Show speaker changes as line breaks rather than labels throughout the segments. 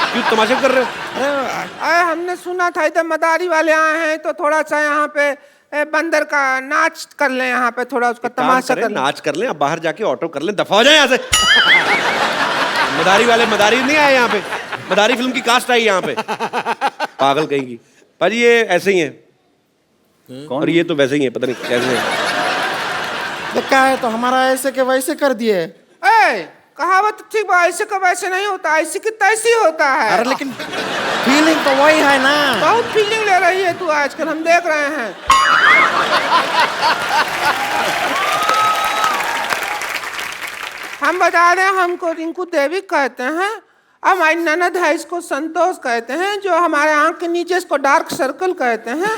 क्यों तमाशे कर रहे हो?
अरे हमने सुना था इधर मदारी वाले आए हैं तो थोड़ा सा यहाँ पे बंदर का नाच कर लें, यहाँ पे थोड़ा उसका तमाशा कर लें।
नाच कर लें, अब बाहर जाके ऑटो कर लें, दफा हो जाए यहाँ से। मदारी वाले मदारी नहीं आए यहाँ पे, मदारी फिल्म की कास्ट आई यहाँ पे, पागल कहेंगी। पर ये ऐसे ही है और ये तो वैसे ही है, पता नहीं कैसे है।
तो क्या है, तो हमारा ऐसे के वैसे कर दिए।
कहावत ठीक है, ऐसे का वैसे नहीं होता, ऐसे की तैसी होता है।
अरे लेकिन फीलिंग तो वही है ना।
बहुत फीलिंग ले रही है तू आजकल, हम देख रहे हैं। हम बता दें, हमको रिंकू देवी कहते हैं, हमारी ननद है इसको संतोष कहते हैं, जो हमारे आंख के नीचे इसको डार्क सर्कल कहते हैं,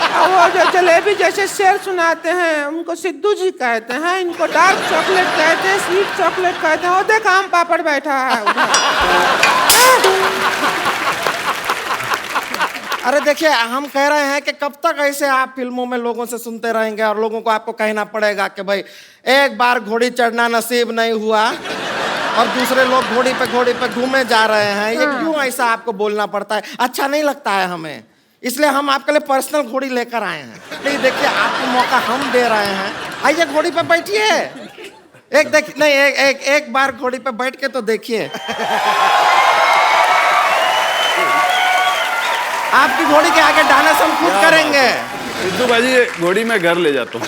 और वो जो जलेबी जैसे शेर सुनाते हैं उनको सिद्धू जी कहते हैं, इनको डार्क चॉकलेट कहते हैं, स्वीट चॉकलेट कहते हैं। वो देख आम पापड़ बैठा है उधर।
अरे देखिए, हम कह रहे हैं कि कब तक ऐसे आप फिल्मों में लोगों से सुनते रहेंगे और लोगों को आपको कहना पड़ेगा कि भाई एक बार घोड़ी चढ़ना नसीब नहीं हुआ और दूसरे लोग घोड़ी पे घूमे जा रहे हैं। ये क्यों ऐसा आपको बोलना पड़ता है? अच्छा नहीं लगता है हमें, इसलिए हम आपके लिए पर्सनल घोड़ी लेकर आए हैं। नहीं देखिए, आपको मौका हम दे रहे हैं, आइए घोड़ी पे बैठिए। एक बार घोड़ी पे बैठ के तो देखिए। आपकी घोड़ी के आगे डांस हम खुद करेंगे।
सिद्धू भाई, घोड़ी में घर ले जाता हूँ।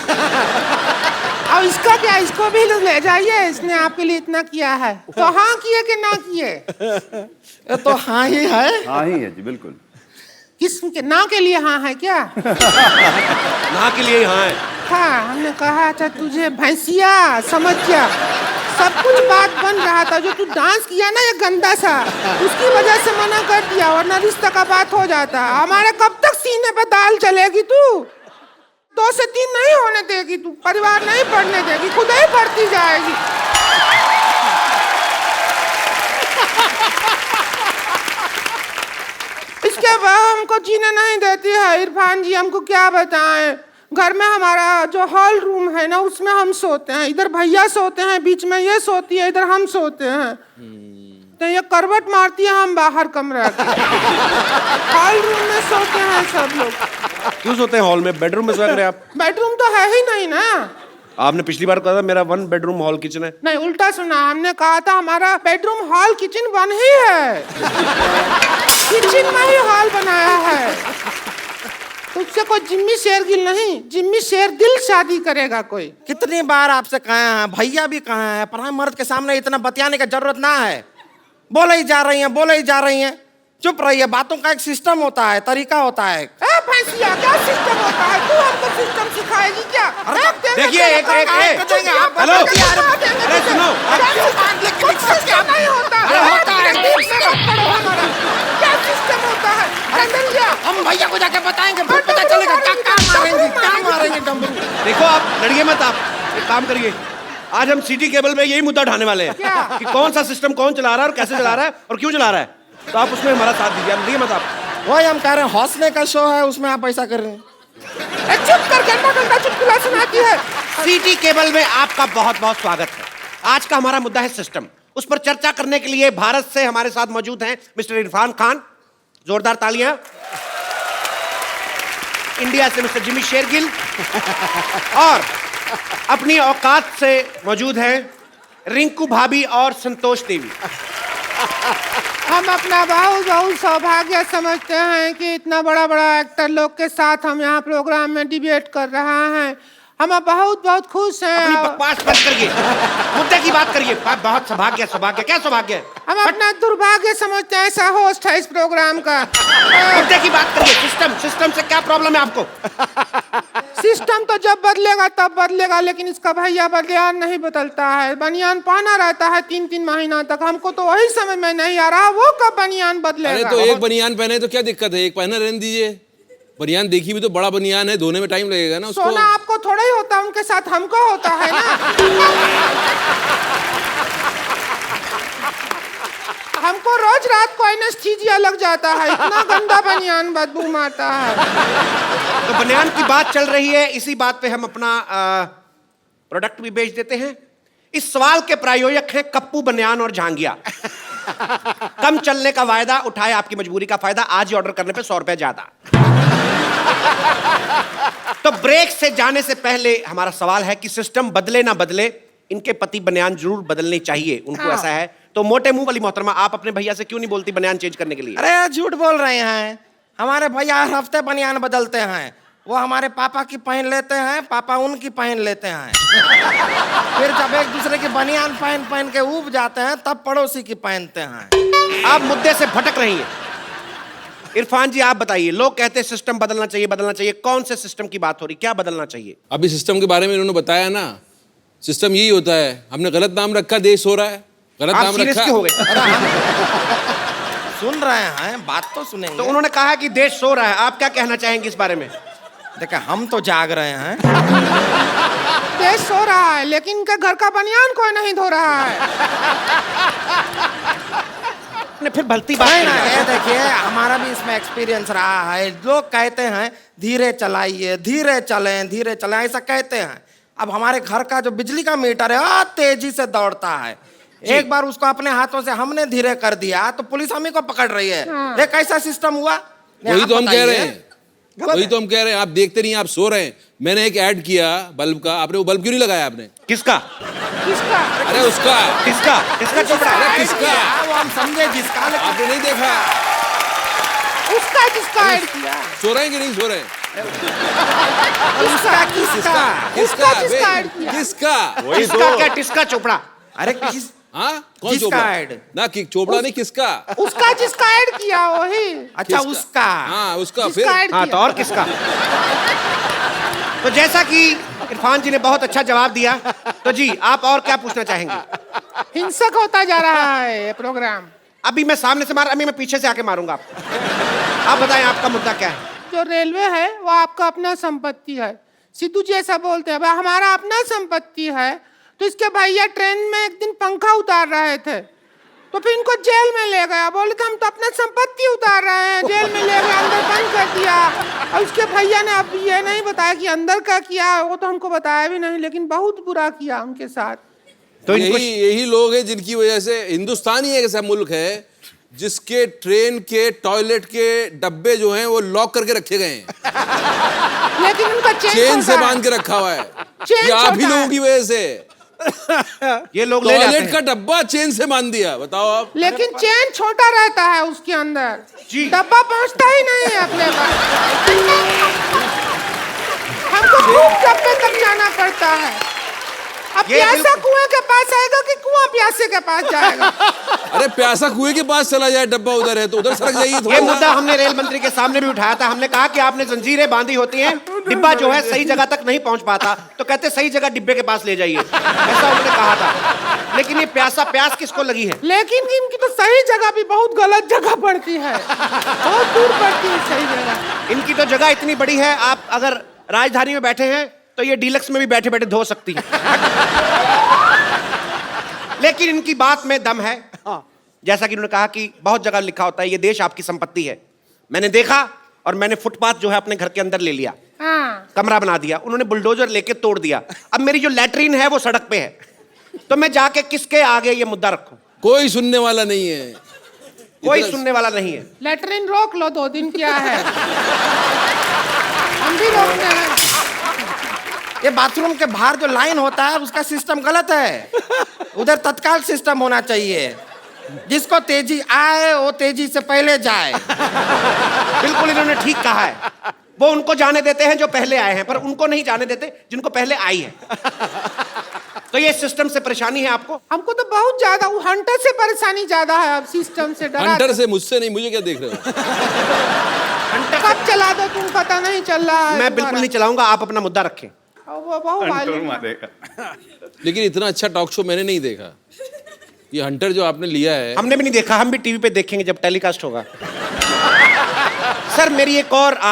अब इसका क्या, इसको भी ले जाइए, इसने आपके लिए इतना किया है तो हाँ किए कि ना किए?
तो हाँ ही है।
हाँ ही है जी, बिल्कुल।
किसके ना के लिए हाँ है क्या?
ना के लिए हाँ है।
हाँ, हमने कहा था तुझे भैंसिया, समझ जा, सब कुछ बात बन रहा था। जो तू डांस किया ना ये गंदा सा, उसकी वजह से मना कर दिया, वरना रिश्ता का बात हो जाता। हमारे कब तक सीने पे दाल चलेगी तू? 2 से 3 नहीं होने देगी तू, परिवार नहीं बढ़ने देगी, खुद ही बढ़ती जाएगी। इसके बाद हमको जीने नहीं देती है इरफान जी, हमको क्या बताएं। घर में हमारा जो हॉल रूम है ना, उसमें हम सोते हैं, इधर भैया सोते हैं, बीच में ये सोती है, इधर हम सोते हैं। तो ये करवट मारती है, हम बाहर कमरा के हॉल रूम में सोते हैं सब लोग।
क्यों सोते हैं हॉल में? बेडरूम में सोया करें आप।
बेडरूम तो है ही नहीं ना।
आपने पिछली बार कहा था मेरा 1 बेडरूम हॉल किचन है।
नहीं, उल्टा सुना, हमने कहा था हमारा बेडरूम हॉल किचन 1 ही है। किचन में ही हॉल बनाया है। तुझसे कोई जिम्मी शेरगिल नहीं, जिम्मी शेरदिल शादी करेगा कोई।
कितनी बार आपसे कहे हैं, भैया भी कहे हैं, पर मर्द के सामने इतना बतियाने की जरूरत ना है। बोले ही जा रही हैं। चुप रहिए, बातों का एक सिस्टम होता है, तरीका होता है।
भैंसिया, क्या सिस्टम होता है? तू हमको सिस्टम सिखाएगी क्या?
देखिए, हेलो, अरे सुनो,
नहीं होता। क्या सिस्टम होता है?
हम भैया को जाके बताएंगे, फिर पता चलेगा क्या मारेंगे डमरू।
देखो आप लड़िए मत, आप एक काम करिए, आज हम सिटी केबल में यही मुद्दा उठाने वाले हैं कि कौन सा सिस्टम कौन चला रहा है और कैसे चला रहा है और क्यों चला रहा है। तो आप उसमें हमारा साथ दीजिए, लड़िए मत आप।
वही हम कह रहे हैं, हौसले का शो है, उसमें आप ऐसा कर रहे हैं।
चुप कर, गंदा चुटकुला सुनाती है।
सिटी केबल में आपका बहुत बहुत स्वागत है। आज का हमारा मुद्दा है सिस्टम। उस पर चर्चा करने के लिए भारत से हमारे साथ मौजूद हैं मिस्टर इरफान खान, जोरदार तालियां। इंडिया से मिस्टर जिम्मी शेरगिल और अपनी औकात से मौजूद हैं रिंकू भाभी और संतोष देवी।
हम अपना बहुत सौभाग्य समझते हैं कि इतना बड़ा एक्टर लोग के साथ हम यहाँ प्रोग्राम में डिबेट कर रहे हैं। हम बहुत खुश हैं।
अपनी बकवास बंद करिए, मुद्दे की बात करिए। बहुत सौभाग्य, क्या सौभाग्य है?
हम अपना दुर्भाग्य समझते हैं, ऐसा होस्ट है इस प्रोग्राम का।
मुद्दे की बात करिए। सिस्टम से क्या प्रॉब्लम है आपको?
सिस्टम तो जब बदलेगा तब बदलेगा, लेकिन इसका भैया बनियान नहीं बदलता है। बनियान पहना रहता है 3 महीना तक। हमको तो वही समझ में नहीं आ रहा, वो कब बनियान बदलेगा।
अरे तो एक बनियान पहने तो क्या दिक्कत है, एक पहना रहने दीजिए। बनियान देखी भी तो बड़ा बनियान है, धोने में टाइम लगेगा ना उसको।
सोना आपको थोड़ा ही होता, उनके साथ हमको होता है ना। हमको रोज रात को एनेस्थीसिया लग जाता है, इतना गंदा बनियान बदबू मारता है।
तो बनियान की बात चल रही है, इसी बात पे हम अपना प्रोडक्ट भी बेच देते हैं। इस सवाल के प्रायोजक हैं कप्पू बनियान और झांगिया। कम चलने का वायदा, उठाए आपकी मजबूरी का फायदा, आज ही ऑर्डर करने पे 100 रुपए ज्यादा। तो ब्रेक से जाने से पहले हमारा सवाल है कि सिस्टम बदले ना बदले, इनके पति बनियान जरूर बदलनी चाहिए, उनको
हाँ।
ऐसा है। तो मोटे मुंह वाली मोहतरमा, आप अपने भैया से क्यों नहीं बोलती बनियान चेंज करने के लिए?
अरे झूठ बोल रहे हैं, हमारे भैया हर हफ्ते बनियान बदलते हैं। वो हमारे पापा की पहन लेते हैं, पापा उनकी पहन लेते हैं। फिर जब एक दूसरे की बनियान पहन पहन के ऊब जाते हैं, तब पड़ोसी की पहनते हैं।
आप मुद्दे से भटक रही हैं। इरफान जी आप बताइए, लोग कहते हैं सिस्टम बदलना चाहिए, बदलना चाहिए, कौन से सिस्टम की बात हो रही, क्या बदलना चाहिए?
अभी सिस्टम के बारे में इन्होंने बताया ना, सिस्टम यही होता है, हमने गलत नाम रखा, देश हो रहा है, गलत
आप
नाम
सीरियस
रखा।
क्यों हो गए?
सुन रहे हैं, बात तो सुनेंगे।
तो उन्होंने कहा कि देश सो रहा है, आप क्या कहना चाहेंगे इस बारे में?
देखा, हम तो जाग रहे हैं।
देश सो रहा है, लेकिन इनके घर का बनियान कोई नहीं धो रहा है।
ने फिर भलती बात
नहीं ना,
नहीं
ये देखिए, हमारा भी इसमें एक्सपीरियंस रहा है। लोग कहते हैं धीरे चलाइए, धीरे चलें, ऐसा कहते हैं। अब हमारे घर का जो बिजली का मीटर है तेजी से दौड़ता है। एक बार उसको अपने हाथों से हमने धीरे कर दिया तो पुलिस हम ही को पकड़ रही है। ये कैसा सिस्टम हुआ?
वही तो हम कह रहे हैं,
गलत
वही
है।
तो हम कह रहे हैं, आप देखते नहीं, आप सो रहे हैं। मैंने एक ऐड किया बल्ब का, आपने वो बल्ब क्यों नहीं लगाया आपने?
किसका?
किसका?
अरे उसका,
किसका? किसका चोपड़ा?
अरे किसका?
वो हम समझे जिसका, लेकिन
आपने नहीं देखा?
उसका जिसका ऐड किया।
सो रहे हैं कि नहीं सो रहे हैं?
किसका किसका?
उसका
बे?
जिसका ऐड किया।
किसका?
किसका क्या? किसका चोपड़ा?
अरे किस
हाँ, कौन
किसका
चोपड़ा?
ऐड?
ना कि चोपड़ा नहीं, किसका?
उसका जिसका ऐड किया वही।
अच्छा
किसका?
उसका।
हाँ उसका। फिर
जिसका ऐड
हाँ तो
किया।
और किसका? तो जैसा कि इरफान जी ने बहुत अच्छा जवाब दिया, तो जी आप और क्या पूछना चाहेंगे?
हिंसक होता जा रहा है ये प्रोग्राम।
अभी मैं सामने से मार, अभी मैं पीछे से आके मारूंगा आपको। आप बताएं आपका मुद्दा क्या है?
जो रेलवे है वो आपका अपना संपत्ति है। सिद्धू जी ऐसा बोलते हैं, भाई हमारा अपना संपत्ति है। तो इसके भैया ट्रेन में एक दिन पंखा उतार रहे थे, तो फिर इनको जेल में ले गया। बोले तो हम तो अपना संपत्ति उतार रहे हैं, जेल में ले गए, अंदर बंद कर दिया। और उसके भैया ने अब ये नहीं बताया कि अंदर का किया, वो तो हमको बताया भी नहीं, लेकिन बहुत बुरा किया उनके साथ।
तो इनको
यही लोग हैं जिनकी वजह से हिंदुस्तान ही एक ऐसा मुल्क है जिसके ट्रेन के टॉयलेट के डब्बे जो हैं वो लॉक करके रखे गए हैं,
लेकिन उनका
चेन से बांध के रखा हुआ है।
चेन
ये आप ही
छोटा है।
लोगों की वजह से
ये लोग ले जाते
टॉयलेट का
हैं।
डब्बा चेन से बांध दिया, बताओ आप।
लेकिन चेन छोटा रहता है उसके अंदर,
जी।
डब्बा पहुंचता ही नहीं है अपने पास। हमको खूब डब्बे तक जाना पड़ता है। अब
ये
प्यासा
बिल्कुल-
कुएं के पास आएगा कि कुआं प्यासे के पास जाएगा?
अरे प्यासा कुएं के पास चला जाए, डब्बा उधर है तो उधर सरक जाइए
ये
थोड़ा
मुद्दा
सा।
हमने रेल मंत्री के सामने भी उठाया था। हमने कहा कि आपने जंजीरें बांधी होती हैं, डिब्बा जो है सही जगह तक नहीं पहुंच पाता, तो कहते सही जगह डिब्बे के पास ले जाइए, ऐसा उन्होंने कहा था। लेकिन ये प्यास किसको लगी है?
लेकिन इनकी तो सही जगह भी बहुत गलत जगह पड़ती है, बहुत दूर पड़ती है सही जगह।
इनकी तो जगह इतनी बड़ी है, आप अगर राजधानी में बैठे हैं तो ये डीलक्स में भी बैठे बैठे धो सकती है। लेकिन इनकी बात में दम है। जैसा कि उन्होंने कहा कि बहुत जगह लिखा होता है ये देश आपकी संपत्ति है। मैंने देखा और मैंने फुटपाथ जो है अपने घर के अंदर ले लिया,
हाँ,
कमरा बना दिया, उन्होंने बुलडोजर लेके तोड़ दिया। अब मेरी जो लैट्रीन है वो सड़क पे है, तो मैं जाके किसके आगे ये मुद्दा रखूं?
कोई सुनने वाला नहीं है,
कोई
इतना-
सुनने वाला नहीं है।
लेटरिन रोक लो 2 दिन, क्या है, हम भी रोकते हैं।
ये बाथरूम के बाहर जो लाइन होता है उसका सिस्टम गलत है। उधर तत्काल सिस्टम होना चाहिए, जिसको तेजी आए वो तेजी से पहले जाए।
बिल्कुल इन्होंने ठीक कहा है। वो उनको जाने देते हैं जो पहले आए हैं, पर उनको नहीं जाने देते जिनको पहले आई है। तो ये सिस्टम से परेशानी है आपको?
हमको तो बहुत ज्यादा, वो हंटर से परेशानी ज्यादा है। अब सिस्टम से डरा,
हंटर से, मुझसे नहीं, मुझे क्या देख रहे हो?
कब चला दो तुम पता नहीं चल रहा है।
मैं बिल्कुल नहीं चलाऊंगा, आप अपना मुद्दा रखें।
वो बहुत वायलेंट है।
लेकिन इतना अच्छा टॉक शो मैंने नहीं देखा। ये हंटर जो आपने लिया है,
हमने भी नहीं देखा, हम भी टीवी पे देखेंगे जब टेलीकास्ट होगा। सर मेरी एक और आप